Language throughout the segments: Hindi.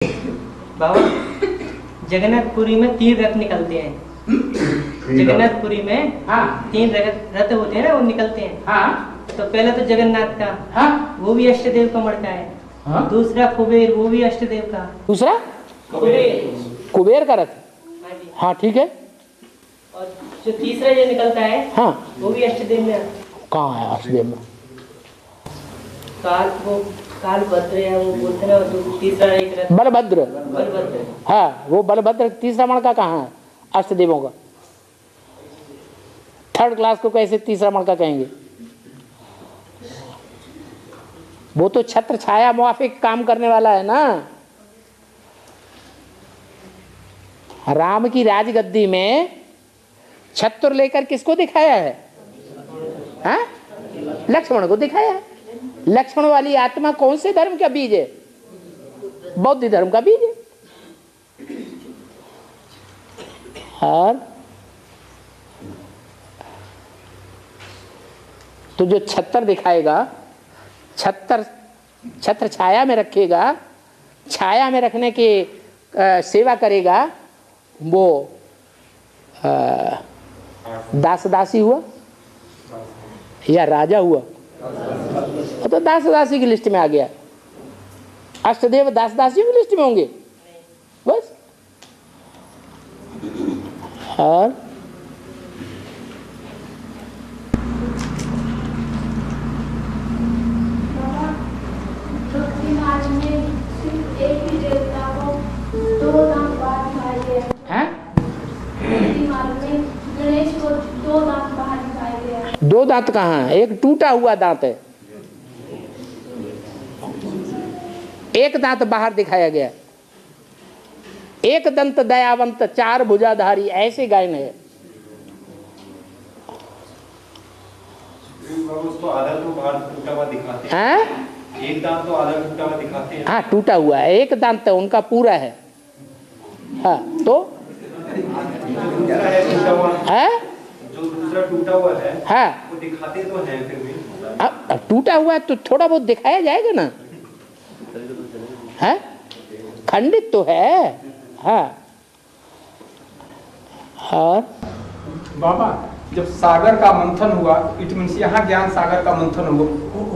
बाबा, जगन्नाथपुरी में 3 रथ निकलते हैं। जगन्नाथपुरी में हाँ 3 रथ होते हैं ना, वो निकलते हैं। हाँ तो पहला तो जगन्नाथ का, हाँ वो भी अष्टदेव का मड़का है। हाँ। दूसरा कुबेर, वो भी अष्टदेव का। दूसरा कुबेर का रथ। हाँ जी। हाँ ठीक है। और जो तीसरा जो निकलता है, हाँ वो भी अष्टदेव में। कहाँ है अष्टदेव में? काल भद्र है, वो बोलते हैं ना, जो तीसरा एक रथ बलभद्र। बलभद्र। हाँ वो बलभद्र तीसरा मणका कहाँ है अष्टदेवों का? 3rd क्लास को कैसे तीसरा मणका कहेंगे? वो तो छत्र छाया मुआफिक काम करने वाला है ना। राम की राजगद्दी में छत्र लेकर किसको दिखाया है? हाँ? लक्ष्मण को दिखाया है। लक्ष्मण वाली आत्मा कौन से धर्म का बीज है? बौद्ध धर्म का बीज है। और तो जो छत्र दिखाएगा, छत्र छाया में रखेगा, छाया में रखने की सेवा करेगा, वो दास दासी हुआ या राजा हुआ? तो दास दासी की लिस्ट में आ गया। अष्टदेव दास दासियों की लिस्ट में होंगे बस। और गणेश को 2 दांत बाहर दिखाए गए हैं। 2 दांत कहाँ है? एक टूटा हुआ दांत है, एक दांत बाहर दिखाया गया। एक दंत दयावंत 4 भुजाधारी ऐसे गायन है। उसको आधा तो बाहर टूटा हुआ दिखाते हैं। हाँ? एक दांत तो आधा टूटा हुआ दिखाते हैं। हाँ टूटा हुआ है, एक दांत तो उनका पूरा है। हाँ तो है जो दूसरा टूटा हुआ है, हाँ वो दिखाते तो हैं फिर भी। अब टूटा हुआ है तो थोड़ा बहुत दिखाया जाएगा ना। है खंडित तो है। हाँ। और बाबा, जब सागर का मंथन हुआ, इट मीन्स यहाँ ज्ञान सागर का मंथन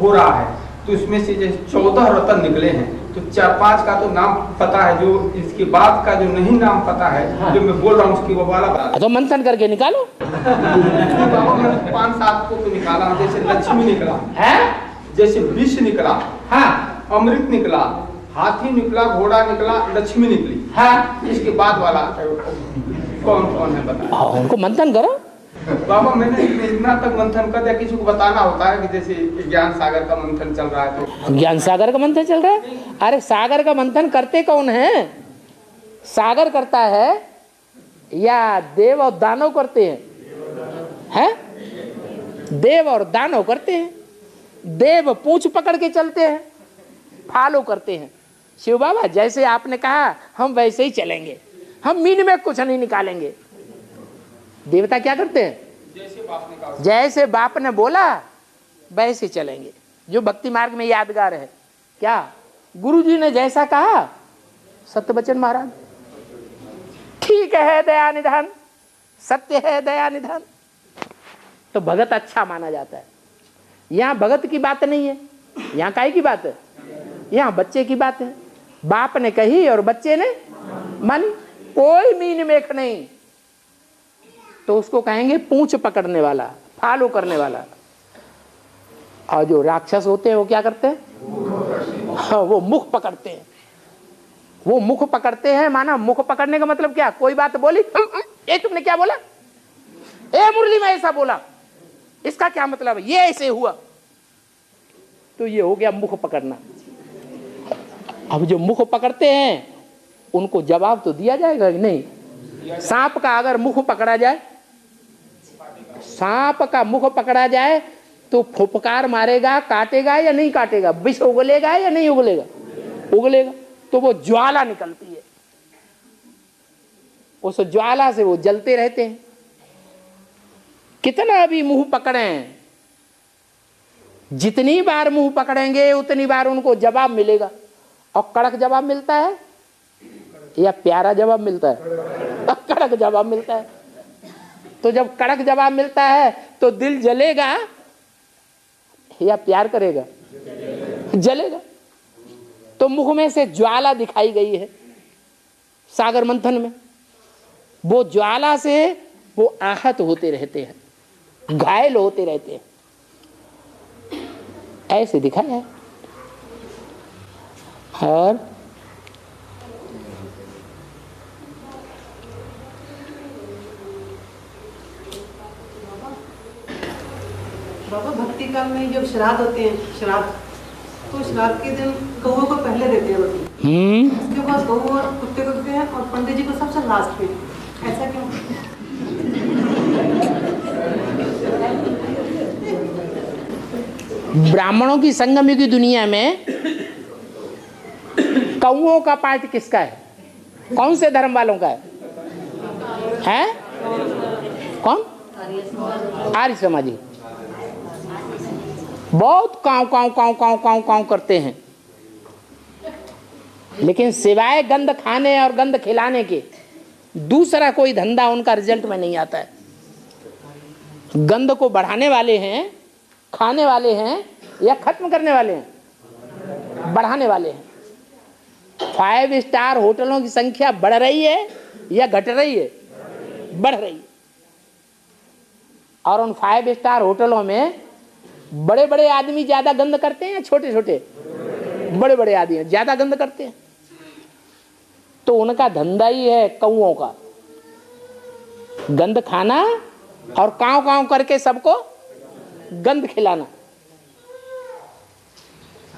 हो रहा है, तो इसमें से जैसे 14 रत्न निकले हैं, तो 4-5 का तो नाम पता है, जो इसके बाद का जो नहीं नाम पता है, हाँ। जो मैं बोल रहा हूँ उसकी वो वाला बता तो मंथन करके निकालो। बाबा मैंने 5-7 को तो निकाला, जैसे लक्ष्मी निकला है, जैसे विष निकला, हाँ, अमृत निकला, हाथी निकला, घोड़ा निकला, लक्ष्मी निकली, हाँ। इसके बाद वाला कौन कौन है बता? उनको मंथन करो। बाबा मैंने इतना तक मंथन कर दिया, किसी को बताना होता है कि जैसे ज्ञान सागर का मंथन चल रहा है तो। ज्ञान सागर का मंथन चल रहा है? अरे सागर का मंथन करते कौन है? सागर करता है या देव और दानव करते हैं? देव और दानव करते हैं। देव पूंछ पकड़ के चलते हैं, फॉलो करते हैं। शिव बाबा जैसे आपने कहा हम वैसे ही चलेंगे, हम मीन में कुछ नहीं निकालेंगे। देवता क्या करते हैं? जैसे बाप ने बोला वैसे चलेंगे। जो भक्ति मार्ग में यादगार है क्या, गुरुजी ने जैसा कहा, सत्य बचन महाराज, ठीक है दया निधान, सत्य है दया निधान, तो भगत अच्छा माना जाता है। यहाँ भगत की बात नहीं है, यहाँ काहे की बात है? यहाँ बच्चे की बात है। बाप ने कही और बच्चे ने मानी, कोई मीन मेख नहीं, तो उसको कहेंगे पूंछ पकड़ने वाला, फॉलो करने वाला। और जो राक्षस होते हैं वो क्या करते हैं? हाँ, वो मुख पकड़ते हैं। वो मुख पकड़ते हैं, माना मुख पकड़ने का मतलब क्या? कोई बात बोली, ये तुमने क्या बोला? ए मुरली में ऐसा बोला, इसका क्या मतलब? ये ऐसे हुआ, तो ये हो गया मुख पकड़ना। अब जो मुख पकड़ते हैं उनको जवाब तो दिया जाएगा कि नहीं? सांप का अगर मुख पकड़ा जाए, सांप का मुख पकड़ा जाए तो फुफकार मारेगा, काटेगा या नहीं काटेगा? विष उगलेगा या नहीं उगलेगा? उगलेगा। तो वो ज्वाला निकलती है, उस ज्वाला से वो जलते रहते हैं। कितना भी मुंह पकड़े, जितनी बार मुंह पकड़ेंगे उतनी बार उनको जवाब मिलेगा। और कड़क जवाब मिलता है या प्यारा जवाब मिलता है? कड़क जवाब मिलता है। तो जब कड़क जवाब मिलता है तो दिल जलेगा या प्यार करेगा? जलेगा। तो मुख में से ज्वाला दिखाई गई है सागर मंथन में। वो ज्वाला से वो आहत होते रहते हैं, घायल होते रहते हैं, ऐसे दिखाया है। और बाबा भक्ति काल में जब श्राद्ध होते हैं, श्राद्ध, तो श्राद्ध के दिन गऊ को पहले देते हैं रोटी, उसके बाद गऊ और कुत्ते को देते हैं और पंडित जी को सबसे लास्ट में। ऐसा क्यों? ब्राह्मणों की संगम की दुनिया में कौओं का पार्ट किसका है? कौन से धर्म वालों का है? कौन? आर्य समाजी। बहुत काव काव काव काव काव काव करते हैं, लेकिन सिवाय गंध खाने और गंध खिलाने के दूसरा कोई धंधा उनका रिजल्ट में नहीं आता है। गंध को बढ़ाने वाले हैं, खाने वाले हैं, या खत्म करने वाले हैं? बढ़ाने वाले हैं। 5 स्टार होटलों की संख्या बढ़ रही है या घट रही है? बढ़ रही है। और उन 5 स्टार होटलों में बड़े बड़े आदमी ज्यादा गंध करते हैं या छोटे छोटे? बड़े बड़े आदमी ज्यादा गंध करते हैं। तो उनका धंधा ही है कौओं का, गंध खाना और काव काव करके सबको गंध खिलाना।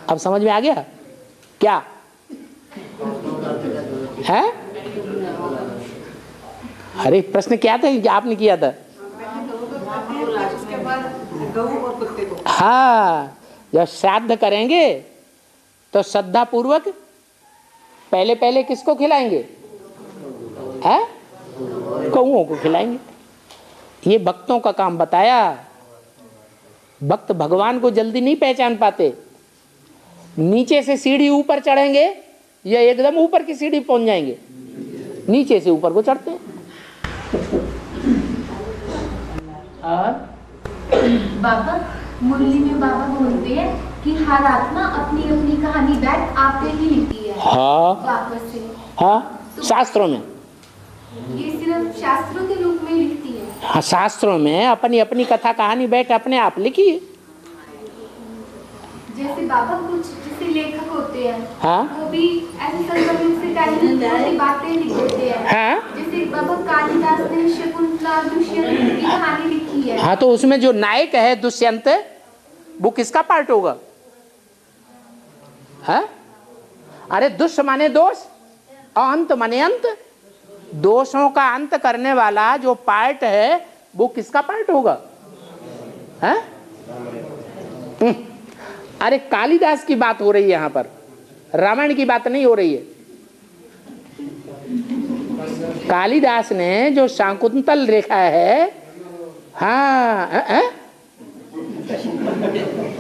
अब समझ में आ गया क्या है? अरे प्रश्न क्या था कि आपने किया था? हाँ, जब श्राद्ध करेंगे तो श्रद्धा पूर्वक पहले पहले किसको खिलाएंगे? है? कौओं को खिलाएंगे। ये भक्तों का काम बताया। भक्त भगवान को जल्दी नहीं पहचान पाते। नीचे से सीढ़ी ऊपर चढ़ेंगे या एकदम ऊपर की सीढ़ी पहुंच जाएंगे? नीचे से ऊपर को चढ़ते हैं। और बाबा मुरली में बाबा बोलते हैं कि हर आत्मा अपनी अपनी कहानी बैठ आपने ही लिखी है। हाँ वापस से। हाँ, शास्त्रों में ये सिर्फ शास्त्रों के रूप में लिखती है। हाँ, शास्त्रों में अपनी अपनी कथा कहानी बैठ अपने आप लिखी है। जैसे बाबा कुछ जैसे लेखक होते हैं, हाँ, वो भी ऐसे संगम से पहले बातें लिख देते हैं। हाँ, जैसे बाबा कालिदास ने शकुंतला दुष्यंत की कहानी लिखी है। हाँ, तो उसमें जो नायक है दुष्यंत, वो किसका पार्ट होगा? है? अरे दुष्ट माने दोष और अंत माने अंत। दोषों का अंत करने वाला जो पार्ट है वो किसका पार्ट होगा? है? अरे कालिदास की बात हो रही है यहाँ पर, रामायण की बात नहीं हो रही है। कालिदास ने जो शाकुंतल रेखा है, हाँ,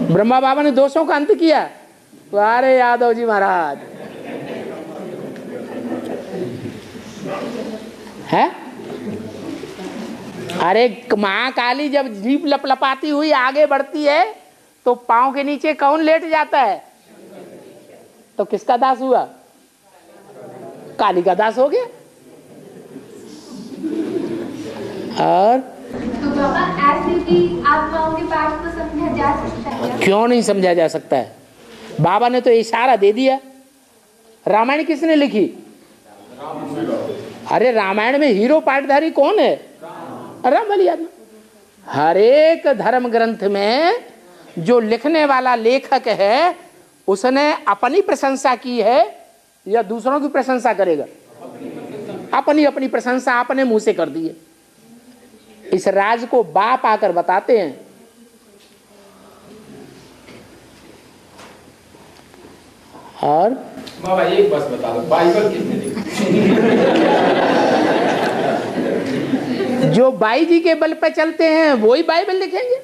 ब्रह्मा बाबा ने दोषों का अंत किया। अरे यादव जी महाराज है। अरे महाकाली जब जीभ लपलपाती हुई आगे बढ़ती है तो पांव के नीचे कौन लेट जाता है? तो किसका दास हुआ? काली का दास हो गया। और तो बाबा ऐसे भी आत्माओं के पाठ को समझा जा सकता है? क्यों नहीं समझा जा सकता है? बाबा ने तो इशारा दे दिया। रामायण किसने लिखी? अरे रामायण में हीरो पार्टधारी कौन है? राम वाली आदमी। हर एक धर्म ग्रंथ में जो लिखने वाला लेखक है उसने अपनी प्रशंसा की है या दूसरों की प्रशंसा करेगा? अपनी अपनी प्रशंसा अपने मुंह से कर दी है। इस राज को बाप आकर बताते हैं। और बाबा एक बस बता दो, बाइबल किसने लिखी? जो बाई जी के बल पे चलते हैं वही बाइबल लिखेंगे।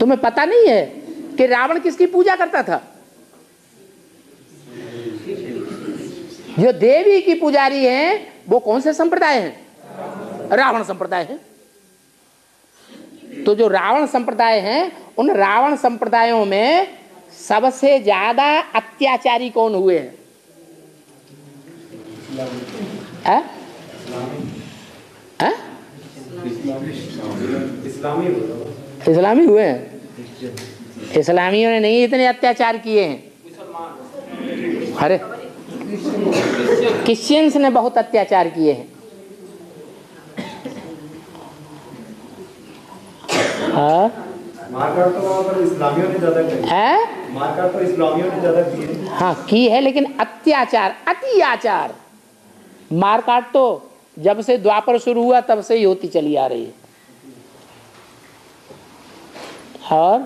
तुम्हें पता नहीं है कि रावण किसकी पूजा करता था? जो देवी की पुजारी हैं वो कौन से संप्रदाय हैं? रावण संप्रदाय है। तो जो रावण संप्रदाय हैं, उन रावण संप्रदायों में सबसे ज्यादा अत्याचारी कौन हुए हैं? इस्लामी हुए हैं। इस्लामियों ने नहीं इतने अत्याचार किए हैं। अरे क्रिश्चियंस ने बहुत अत्याचार किए हैं। मारकाट तो वहाँ पर इस्लामियों ने ज्यादा की है। मारकाट तो इस्लामियों ने ज्यादा की है। हाँ की है, लेकिन अत्याचार, अत्याचार, मारकाट तो जब से द्वापर शुरू हुआ तब से ही होती चली आ रही है। और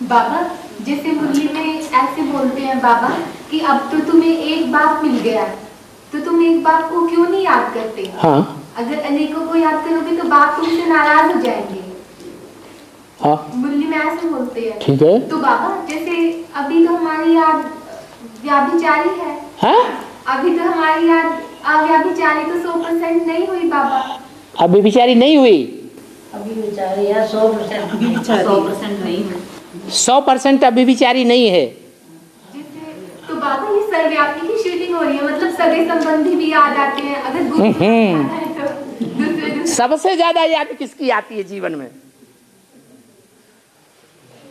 बाबा जैसे मुरली में ऐसे बोलते हैं बाबा कि अब तो तुम्हें एक बाप मिल गया, तो तुम एक बाप को क्यों नहीं याद करते? हाँ, अगर अनेकों को याद करोगे तो बाप तुमसे नाराज हो जाएंगे। हाँ मुरली में ऐसे बोलते हैं। ठीक है। तो बाबा जैसे अभी तो हमारी याद व्याभिचारी है। हाँ? अभी तो हमारी याद व्याभिचारी तो 100% नहीं हुई बाबा। अभी बेचारी नहीं हुई, अभी बेचारी है 100% नहीं हुई। 100% अभी बेचारी नहीं है। जैसे तो बाबा ये सर्वव्यापी की शूटिंग हो रही है, मतलब सगे संबंधी भी याद आते हैं। अगर गुरु याद आए तो दूसरे सबसे ज्यादा याद किसकी आती है जीवन में?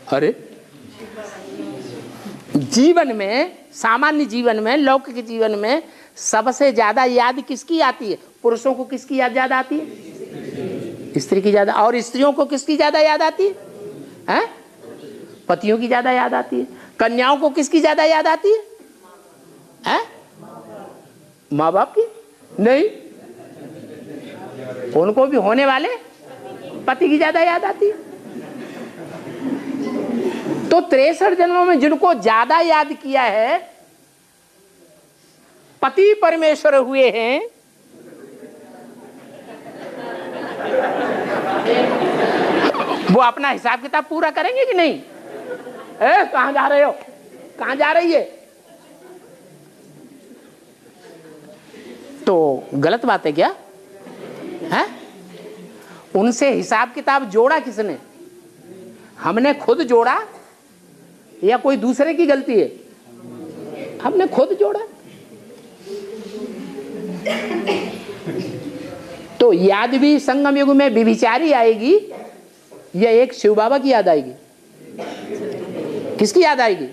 अरे जीवन में, सामान्य जीवन में, लौकिक जीवन में सबसे ज्यादा याद किसकी आती है? पुरुषों को किसकी याद ज्यादा आती है? स्त्री की ज्यादा। और स्त्रियों को किसकी ज्यादा याद आती है? हैं? पतियों की ज्यादा याद आती है। कन्याओं को किसकी ज्यादा याद आती है? हैं? माँ बाप की नहीं, उनको भी होने वाले पति की ज्यादा याद आती है। तो 63 जन्मों में जिनको ज्यादा याद किया है, पति परमेश्वर हुए हैं। वो अपना हिसाब किताब पूरा करेंगे कि नहीं? कहां जा रहे हो? कहां जा रही है? तो गलत बात है क्या? है? उनसे हिसाब किताब जोड़ा किसने? हमने खुद जोड़ा या कोई दूसरे की गलती है? हमने खुद जोड़ा। तो याद भी संगम युग में विभिचारी आएगी या एक शिव बाबा की याद आएगी? किसकी याद आएगी?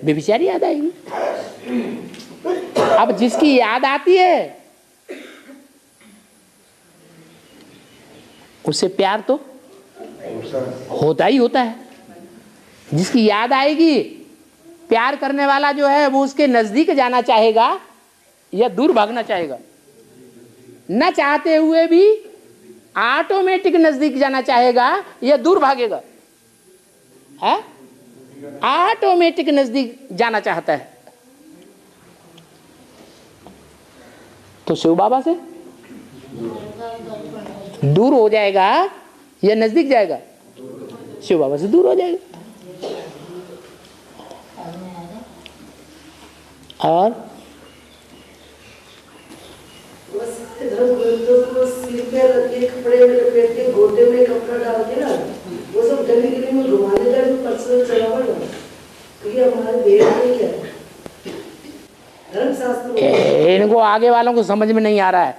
विभिचारी याद आएगी। अब जिसकी याद आती है उससे प्यार तो होता ही होता है। जिसकी याद आएगी, प्यार करने वाला जो है वो उसके नजदीक जाना चाहेगा या दूर भागना चाहेगा? न चाहते हुए भी ऑटोमेटिक नजदीक जाना चाहेगा या दूर भागेगा? है? ऑटोमेटिक नजदीक जाना चाहता है। तो शिव बाबा से दूर हो जाएगा या नजदीक जाएगा? शिव बाबा से दूर हो जाएगा। और सिर पे रख के कपड़े में लपेट के गोटे में कपड़ा डाल के ना वो सब गली गली में घुमाने का भी पर्सनल चलावा ना, तो ये हमारे देश में क्या है? धर्मशास्त्र इनको आगे वालों को समझ में नहीं आ रहा है।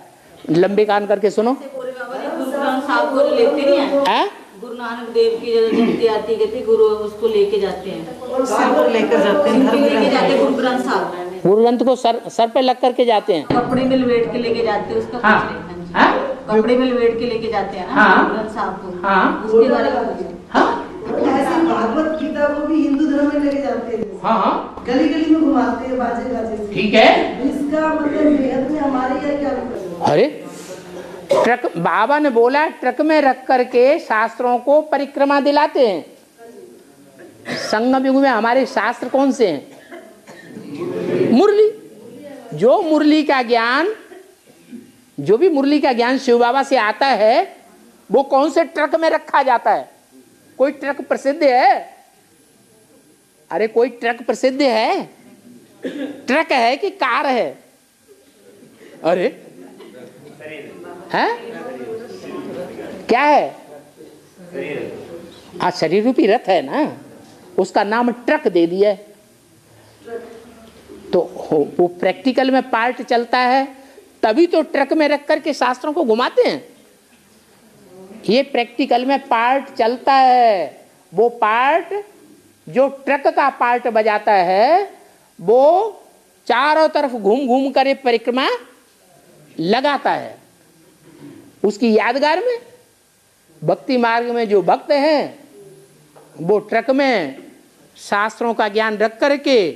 लंबे कान करके सुनो। गुरु ग्रंथ साहब को लेते नहीं है। गुरु नानक देव की जयंती आती कहते गुरु उसको लेके जाते हैं, लेकर जाते हैं, लेके जाते हैं गुरु ग्रंथ साहब। गुरु ग्रंथ को सर पे लग करके जाते हैं। कपड़े में लपेट के लेके जाते हैं उसका। हाँ? कपड़े में लपेट के लेके जाते हैं ना हाँ? गुरु ग्रंथ साहब को। हाँ? उसके बारे में ऐसे भागवत गीता को भी हिंदू धर्म में लेके जाते हैं। हाँ, गली गली में घुमाते हैं बाजे गाजे से। ठीक है। इसका मतलब बेहद में हमारे यहाँ क्या मतलब? अरे ट्रक, बाबा ने बोला ट्रक में रख करके शास्त्रों को परिक्रमा दिलाते हैं। संगम युग में हमारे शास्त्र कौन से हैं? मुरली। जो मुरली का ज्ञान, जो भी मुरली का ज्ञान शिव बाबा से आता है वो कौन से ट्रक में रखा जाता है? कोई ट्रक प्रसिद्ध है? अरे कोई ट्रक प्रसिद्ध है? ट्रक है कि कार है? अरे हैं? क्या है? शरीर रूपी रथ है ना, उसका नाम ट्रक दे दिया है। तो वो प्रैक्टिकल में पार्ट चलता है, तभी तो ट्रक में रख करके शास्त्रों को घुमाते हैं। ये प्रैक्टिकल में पार्ट चलता है। वो पार्ट जो ट्रक का पार्ट बजाता है, वो चारों तरफ घूम घूम कर परिक्रमा लगाता है। उसकी यादगार में भक्ति मार्ग में जो भक्त हैं, वो ट्रक में शास्त्रों का ज्ञान रख करके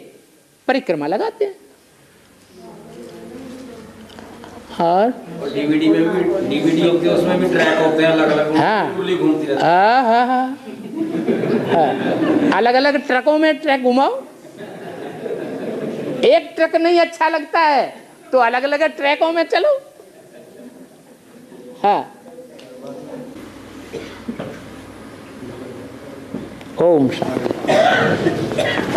परिक्रमा लगाते हैं। और डीवीडी में भी, डीवीडी होते हैं, उसमें भी ट्रैक होते हैं अलग अलग। हाँ घूमती रहती है। हाँ, अलग अलग ट्रकों में ट्रैक घुमाओ। एक ट्रक नहीं अच्छा लगता है तो अलग अलग ट्रैकों में चलो। हाँ, ओम शांति।